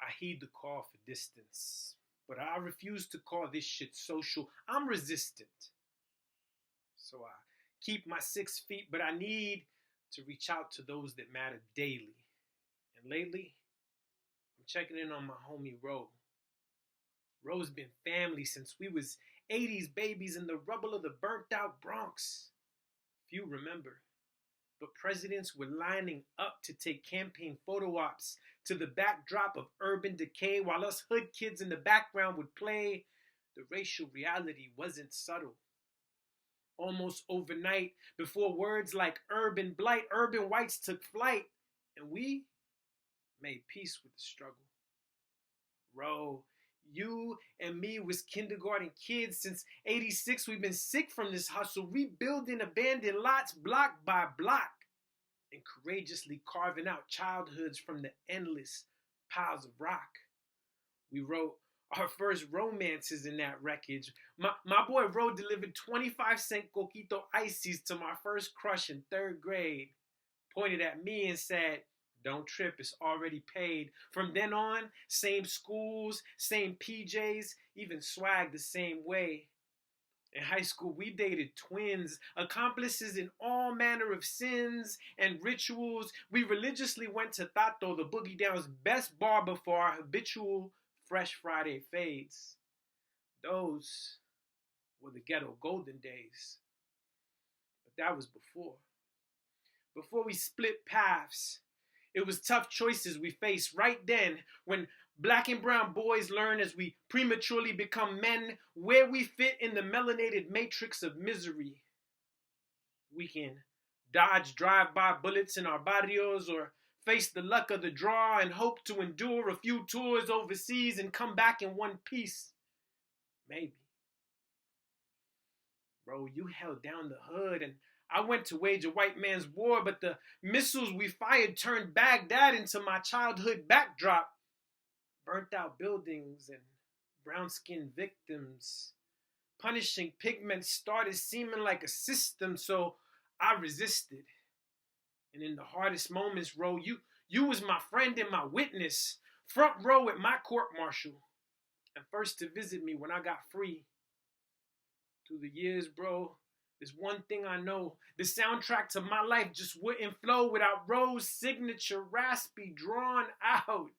I heed the call for distance, but I refuse to call this shit social. I'm resistant. So I keep my 6 feet, but I need to reach out to those that matter daily. And lately, I'm checking in on my homie Ro. Ro's been family since we was 80s babies in the rubble of the burnt out Bronx. Few remember, but presidents were lining up to take campaign photo ops to the backdrop of urban decay while us hood kids in the background would play. The racial reality wasn't subtle. Almost overnight, before words like urban blight, urban whites took flight, and we made peace with the struggle. Ro, you and me was kindergarten kids. Since 86, we've been sick from this hustle, rebuilding abandoned lots block by block, and courageously carving out childhoods from the endless piles of rock. We wrote our first romances in that wreckage. My boy Ro delivered 25-cent coquito ices to my first crush in 3rd grade, pointed at me and said, "Don't trip, it's already paid." From then on, same schools, same PJs, even swag the same way. In high school, we dated twins, accomplices in all manner of sins and rituals. We religiously went to Tato, the Boogie Down's best bar, before our habitual Fresh Friday fades. Those were the ghetto golden days. But that was before. Before we split paths, it was tough choices we faced right then when black and brown boys learn as we prematurely become men where we fit in the melanated matrix of misery. We can dodge drive-by bullets in our barrios or face the luck of the draw and hope to endure a few tours overseas and come back in one piece. Maybe. Bro, you held down the hood and I went to wage a white man's war, but the missiles we fired turned Baghdad into my childhood backdrop. Burnt out buildings and brown-skinned victims. Punishing pigments started seeming like a system, so I resisted. And in the hardest moments, Ro, you was my friend and my witness. Front row at my court-martial. And first to visit me when I got free. Through the years, bro, there's one thing I know. The soundtrack to my life just wouldn't flow without Ro's signature raspy drawn out.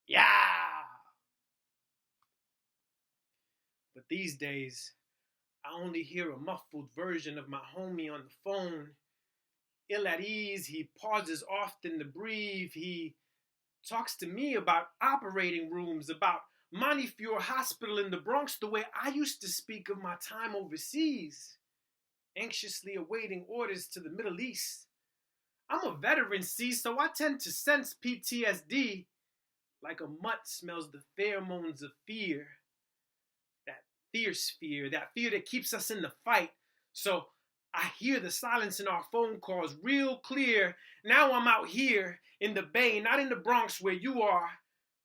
Yeah! But these days, I only hear a muffled version of my homie on the phone. Ill at ease, he pauses often to breathe. He talks to me about operating rooms, about Montefiore Hospital in the Bronx, the way I used to speak of my time overseas, anxiously awaiting orders to the Middle East. I'm a veteran, see, so I tend to sense PTSD like a mutt smells the pheromones of fear. That fierce fear, that fear that keeps us in the fight. So I hear the silence in our phone calls real clear. Now I'm out here in the Bay, not in the Bronx where you are.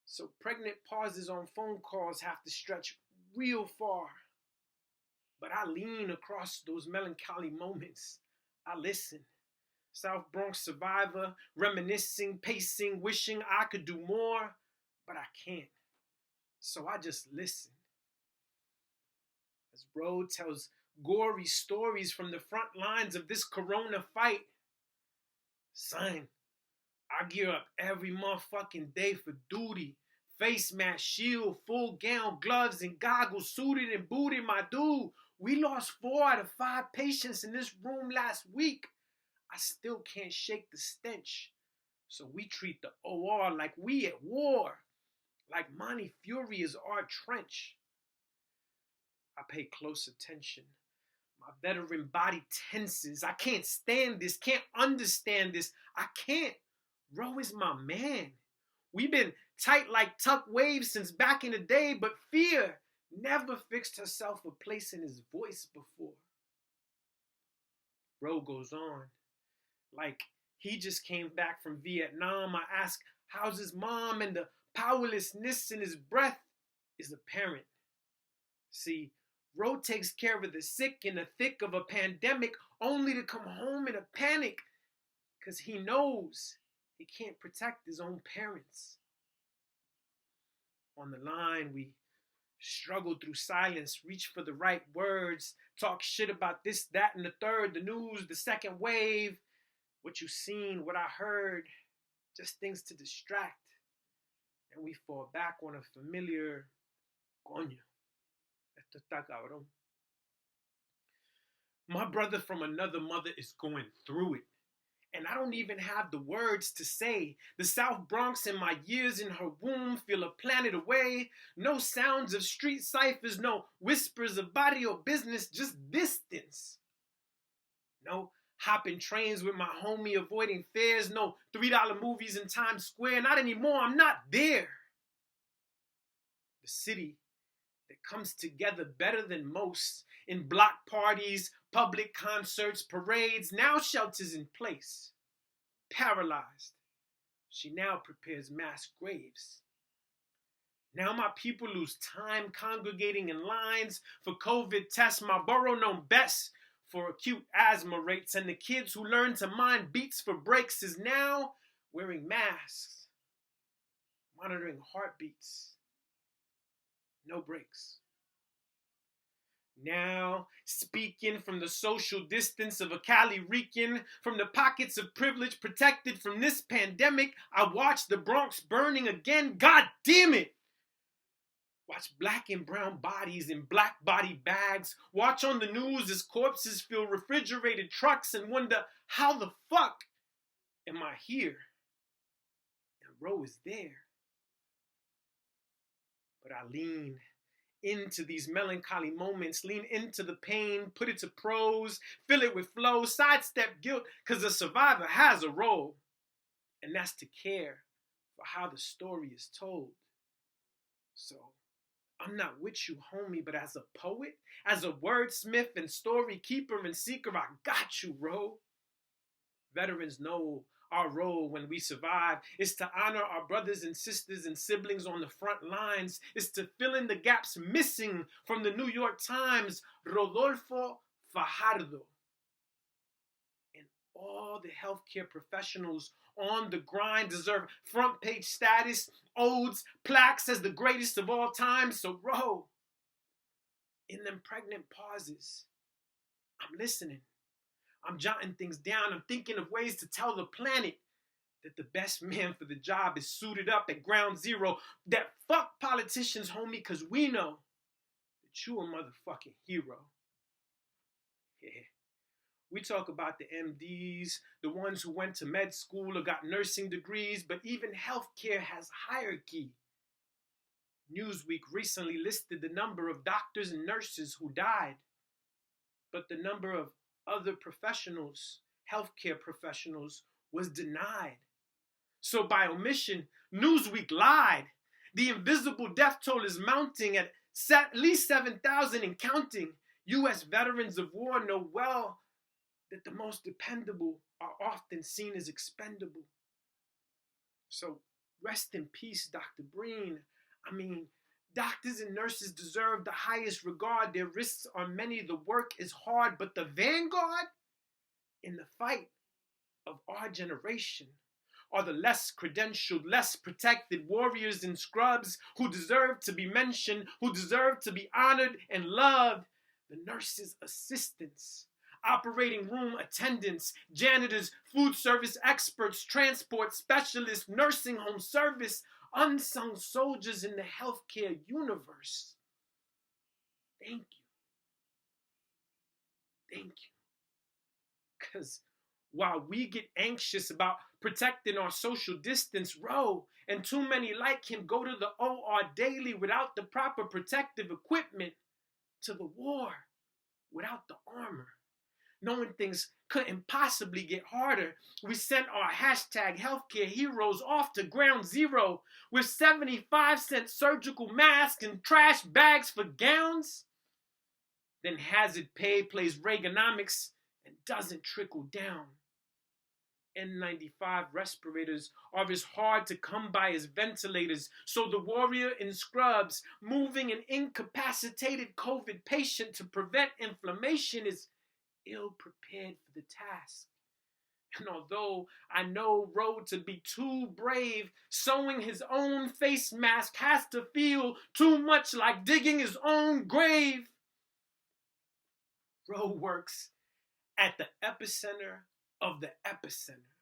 So pregnant pauses on phone calls have to stretch real far. But I lean across those melancholy moments. I listen. South Bronx survivor, reminiscing, pacing, wishing I could do more, but I can't. So I just listen. As Ro tells gory stories from the front lines of this corona fight. Son, I gear up every motherfucking day for duty. Face mask, shield, full gown, gloves, and goggles, suited and booted, my dude. We lost 4 out of 5 patients in this room last week. I still can't shake the stench. So we treat the OR like we at war. Like Montefiore is our trench. I pay close attention. My veteran body tenses. I can't stand this, can't understand this. I can't. Ro is my man. We've been tight like tuck waves since back in the day, but fear never fixed herself a place in his voice before. Ro goes on. Like he just came back from Vietnam. I ask, how's his mom? And the powerlessness in his breath is apparent. See, Ro takes care of the sick in the thick of a pandemic only to come home in a panic because he knows he can't protect his own parents. On the line, we struggle through silence, reach for the right words, talk shit about this, that, and the third, the news, the second wave, what you seen, what I heard, just things to distract. And we fall back on a familiar coño. Esto está cabrón. My brother from another mother is going through it. And I don't even have the words to say. The South Bronx in my years in her womb feel a planet away. No sounds of street ciphers, no whispers of barrio business, just distance. No hopping trains with my homie avoiding fares, no $3 movies in Times Square, not anymore, I'm not there. The city that comes together better than most in block parties, public concerts, parades, now shelters in place. Paralyzed, she now prepares mass graves. Now my people lose time congregating in lines for COVID tests. My borough known best for acute asthma rates, and the kids who learn to mind beats for breaks is now wearing masks, monitoring heartbeats. No breaks. Now, speaking from the social distance of a Cali Rican, from the pockets of privilege protected from this pandemic, I watch the Bronx burning again. God damn it! Watch black and brown bodies in black body bags. Watch on the news as corpses fill refrigerated trucks and wonder, how the fuck am I here? And Ro is there. But I lean into these melancholy moments, lean into the pain, put it to prose, fill it with flow, sidestep guilt, because a survivor has a role, and that's to care for how the story is told. So, I'm not with you, homie, but as a poet, as a wordsmith and story keeper and seeker, I got you, Ro. Veterans know our role when we survive is to honor our brothers and sisters and siblings on the front lines, is to fill in the gaps missing from the New York Times, Rodolfo Fajardo. And all the healthcare professionals on the grind deserve front page status, odes, plaques as the greatest of all time. So, Ro, in them pregnant pauses, I'm listening. I'm jotting things down. I'm thinking of ways to tell the planet that the best man for the job is suited up at ground zero. That fuck politicians, homie, because we know that you a motherfucking hero. Yeah. We talk about the MDs, the ones who went to med school or got nursing degrees, but even healthcare has hierarchy. Newsweek recently listed the number of doctors and nurses who died, but the number of other professionals, healthcare professionals, was denied. So by omission, Newsweek lied. The invisible death toll is mounting at least 7,000 and counting. U.S. veterans of war know well that the most dependable are often seen as expendable. So rest in peace, Dr. Breen. I mean, doctors and nurses deserve the highest regard. Their risks are many. The work is hard. But the vanguard in the fight of our generation are the less credentialed, less protected warriors in scrubs who deserve to be mentioned, who deserve to be honored and loved. The nurses' assistants, operating room attendants, janitors, food service experts, transport specialists, nursing home service, unsung soldiers in the healthcare universe. Thank you. Thank you. Because while we get anxious about protecting our social distance, Ro and too many like him go to the OR daily without the proper protective equipment, to the war without the armor. Knowing things couldn't possibly get harder, we sent our hashtag healthcare heroes off to ground zero with 75-cent surgical masks and trash bags for gowns. Then hazard pay plays Reaganomics and doesn't trickle down. N95 respirators are as hard to come by as ventilators, so the warrior in scrubs moving an incapacitated COVID patient to prevent inflammation is ill-prepared for the task. And although I know Road to be too brave, sewing his own face mask has to feel too much like digging his own grave. Road works at the epicenter of the epicenter.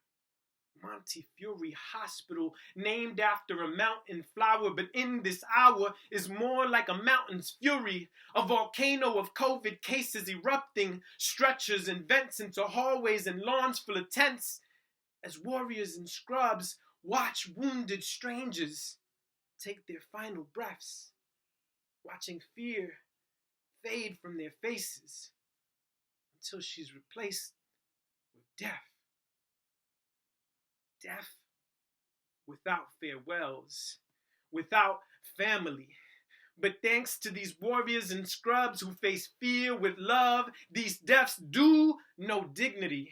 Montefiore Hospital, named after a mountain flower, but in this hour is more like a mountain's fury, a volcano of COVID cases erupting, stretchers and vents into hallways and lawns full of tents, as warriors in scrubs watch wounded strangers take their final breaths, watching fear fade from their faces until she's replaced with death. Death without farewells, without family. But thanks to these warriors in scrubs who face fear with love, these deaths do know dignity.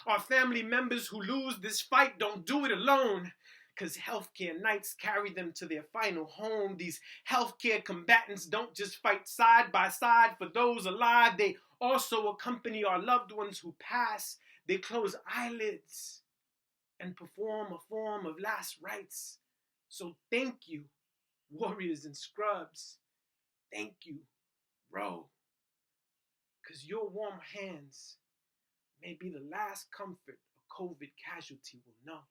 Our family members who lose this fight don't do it alone, because healthcare nights carry them to their final home. These healthcare combatants don't just fight side by side for those alive, they also accompany our loved ones who pass. They close eyelids and perform a form of last rites. So thank you, warriors in scrubs. Thank you, Ro, because your warm hands may be the last comfort a COVID casualty will know.